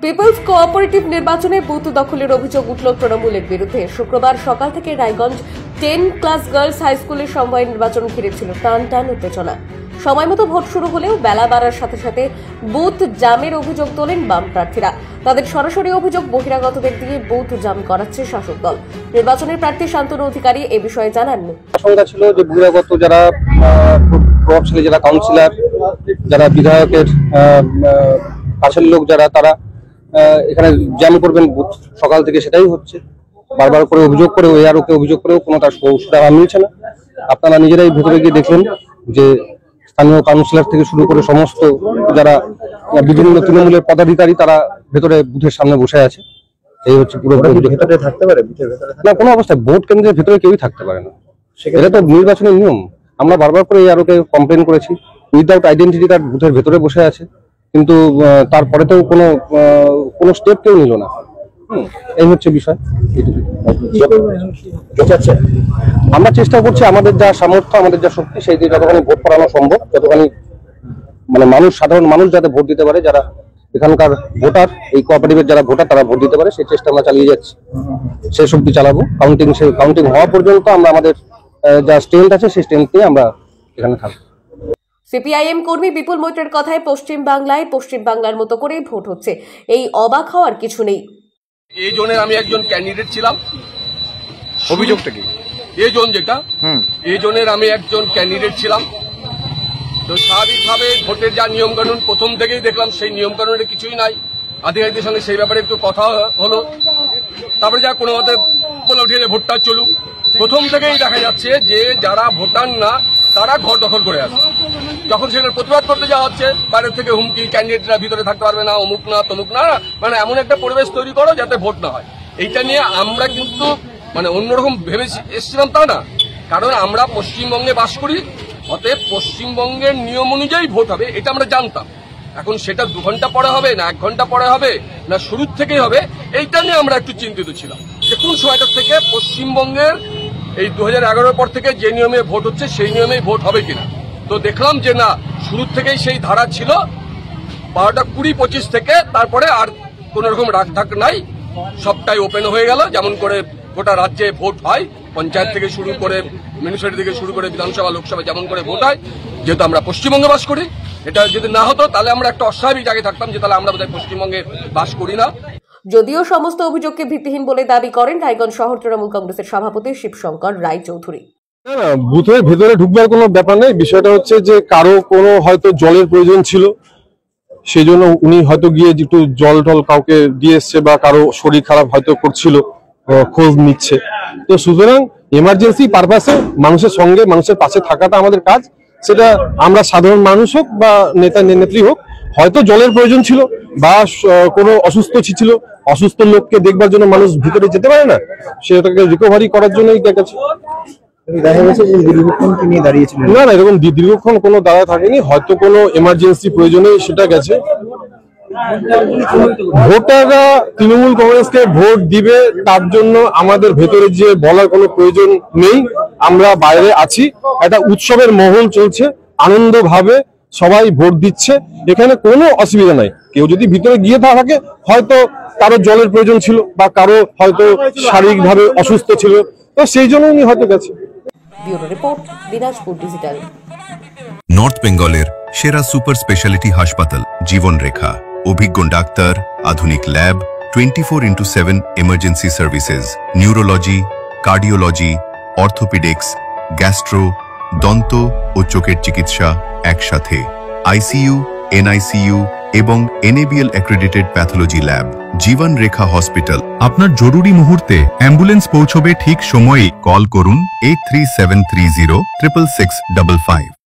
People's cooperative নির্বাচনে booth দখলের অভিযোগ উঠল তৃণমূলের বিরুদ্ধে। শুক্রবার সকাল থেকে রায়গঞ্জ 10 ক্লাস গার্লস হাই স্কুলের সমবায় নির্বাচন ঘিরে ছিল টান টান উত্তেজনা। সময় মতো ভোট শুরু হলেও বেলা বাড়ার সাথে সাথে বুথ জামের অভিযোগ তোলেন বাম প্রার্থীরা। তাদের সরাসরি অভিযোগ, বহিরাগতদের দিয়ে বুথ জাম করাচ্ছে শাসক দল। নির্বাচনের প্রার্থী শান্তনু অধিকারী এ বিষয়ে জানান, আশঙ্কা ছিল যে বহিরাগত যারা প্রভাবশালী, যারা কাউন্সিলর, যারা বিধায়কের কাছের লোক, যারা তারা এখানে জ্যাম করবেন বুথ। সকাল থেকে সেটাই হচ্ছে, বারবার করে অভিযোগ করে ওকে অভিযোগ করেও কোনো তার সুরাহা মিলছে না। আপনারা নিজেরাই ভেতরে গিয়ে দেখলেন যে স্থানীয় কাউন্সিলর থেকে শুরু করে সমস্ত যারা বিভিন্ন তৃণমূলের পদাধিকারী তারা ভেতরে বুথের সামনে বসে আছে। এই হচ্ছে পুরো ভেতরে থাকতে পারে না, কোনো অবস্থায় ভোট কেন্দ্রের ভেতরে কেউই থাকতে পারে না। এটা তো নির্বাচনের নিয়ম। আমরা বারবার করে আরোকে কমপ্লেন করেছি, উইদাউট আইডেন্টিটি কার্ড বুথের ভেতরে বসে আছে, কিন্তু তারপরেতেও কোনো স্টেপ কেউ নিল না। এই হচ্ছে বিষয়। আমরা চেষ্টা করছি আমাদের যা সামর্থ্য, আমাদের যা শক্তি, সেই দিয়ে যতখানি ভোট করানো সম্ভব, যতখানি মানুষ, সাধারণ মানুষ যাতে ভোট দিতে পারে, যারা এখানকার ভোটার, এই কোঅপারেটিভের যারা ভোটার তারা ভোট দিতে পারে, সেই চেষ্টা আমরা চালিয়ে যাচ্ছি। শেষ অবধি চালাবো। কাউন্টিং হওয়া পর্যন্ত আমরা আমাদের যা স্ট্রেংথ আছে সেই স্ট্রেংথ নিয়ে আমরা এখানে থাকবো। সিপিআইএম কর্মী বিপুল মৈত্রের কথায় পশ্চিম বাংলার মতো করেই ভোট হচ্ছে, এই অবাক হওয়ার কিছু নেই। এই জোনের আমি একজন ক্যান্ডিডেট ছিলাম। অভিযোগটা কি? এই জোন যেটা, এই জোনের আমি একজন ক্যান্ডিডেট ছিলাম। তো স্বাভাবিকভাবে ভোটের যা নিয়ম কানুন প্রথম থেকেই দেখলাম, সেই নিয়ম কানুনের কিছুই নাই। আধিকারিকদের সঙ্গে সেই ব্যাপারে একটু কথা হলো, তারপরে যা কোনো মতে বলে উঠে ভোটটা চলুক। প্রথম থেকেই দেখা যাচ্ছে যে যারা ভোটার না তারা ঘর দখল করে আছে। যখন সেখানে প্রতিবাদ করতে যাওয়া হচ্ছে, বাইরের থেকে হুমকি, ক্যান্ডিডেটরা ভিতরে থাকতে পারবে না, অমুক না তমুক না, এমন একটা পরিবেশ তৈরি করো যাতে ভোট না হয়। এইটা নিয়ে আমরা কিন্তু অন্যরকম ভেবে এসেছিলাম তা না, কারণ আমরা পশ্চিমবঙ্গে বাস করি, অতএব পশ্চিমবঙ্গের নিয়ম অনুযায়ী ভোট হবে এটা আমরা জানতাম। এখন সেটা 2 ঘন্টা পরে হবে না 1 ঘন্টা পরে হবে না শুরুর থেকেই হবে, এইটা নিয়ে আমরা একটু চিন্তিত ছিলাম যে কোন সময়টা থেকে পশ্চিমবঙ্গের এই 2011 পর থেকে যে নিয়মে ভোট হচ্ছে সেই নিয়মেই ভোট হবে কিনা। তো দেখলাম যে না, শুরুর থেকেই সেই ধারা ছিল 12টা 20-25 থেকে, তারপরে আর কোন রকম রাগঢাক নাই, সবটাই ওপেন হয়ে গেল। যেমন করে গোটা রাজ্যে ভোট হয়, পঞ্চায়েত থেকে শুরু করে মিউনিসিপালিটি থেকে শুরু করে বিধানসভা, লোকসভা যেমন করে ভোট হয়। যেহেতু আমরা পশ্চিমবঙ্গে বাস করি, এটা যদি না হতো তাহলে আমরা একটা অস্বাভাবিক জায়গায় থাকতাম যে তাহলে আমরা বোধহয় পশ্চিমবঙ্গে বাস করি না। যদিও সমস্ত অভিযোগকে ভিত্তিহীন বলে দাবি করেন রায়গঞ্জ শহর তৃণমূল কংগ্রেসের সভাপতি শিবশঙ্কর রায়চৌধুরী। না, বুথের ভেতরে ঢুকবার কোনো ব্যাপার নেই। বিষয়টা হচ্ছে যে কারো কোনো হয়তো জলের প্রয়োজন ছিল, সেই জন্য উনি হয়তো গিয়ে একটু জল টল কাউকে দিয়ে এসছে, বা কারো শরীর খারাপ হয়তো করছিল, খোঁজ নিচ্ছে। তো সুতরাং এমার্জেন্সি পারপাসে মানুষের সঙ্গে, মানুষের পাশে থাকাটা আমাদের কাজ। সেটা আমরা সাধারণ মানুষ হোক বা নেতা নেত্রী হোক, হয়তো জলের প্রয়োজন ছিল বা কোনো অসুস্থ ছিল, অসুস্থ লোককে দেখবার জন্য মানুষ ভিতরে যেতে পারে না, সেটাকে রিকভারি করার জন্যই গেছে। দেখা গেছে যে দীর্ঘক্ষণ তিনি দাঁড়িয়েছিলেন। না, এরকম দীর্ঘক্ষণ কোনো দাঁড়া থাকেনি, হয়তো কোনো এমার্জেন্সি প্রয়োজনে সেটা গেছে। ভোটাররা তৃণমূল কংগ্রেসকে ভোট দিবে, তার জন্য আমাদের ভেতরে যে বলার কোনো প্রয়োজন নেই। আমরা বাইরে আছি, একটা উৎসবের মহল চলছে, আনন্দ ভাবে সবাই ভোট দিচ্ছে, এখানে কোনো অসুবিধা নাই। কেউ যদি ভিতরে গিয়ে থাকে, হয়তো কারো জলের প্রয়োজন ছিল বা কারো হয়তো শারীরিকভাবে অসুস্থ ছিল, তো সেই জন্য উনি হয়তো গেছে। Bureau report, Dinajpur digital. North বেঙ্গলের সেরা সুপার স্পেশালিটি হাসপাতাল জীবন রেখা, অভিজ্ঞ ডাক্তার, আধুনিক lab, 24/7 emergency services, neurology, cardiology, orthopaedics, gastro, দন্ত ও চোখের চিকিৎসা একসাথে, আইসিইউ, এনআইসিইউ এবং NABL অ্যাক্রেডিটেড প্যাথোলজি ল্যাব। জীবন রেখা হসপিটাল। আপনার জরুরি মুহূর্তে অ্যাম্বুলেন্স পৌঁছবে ঠিক সময়ে। কল করুন 83730 66655।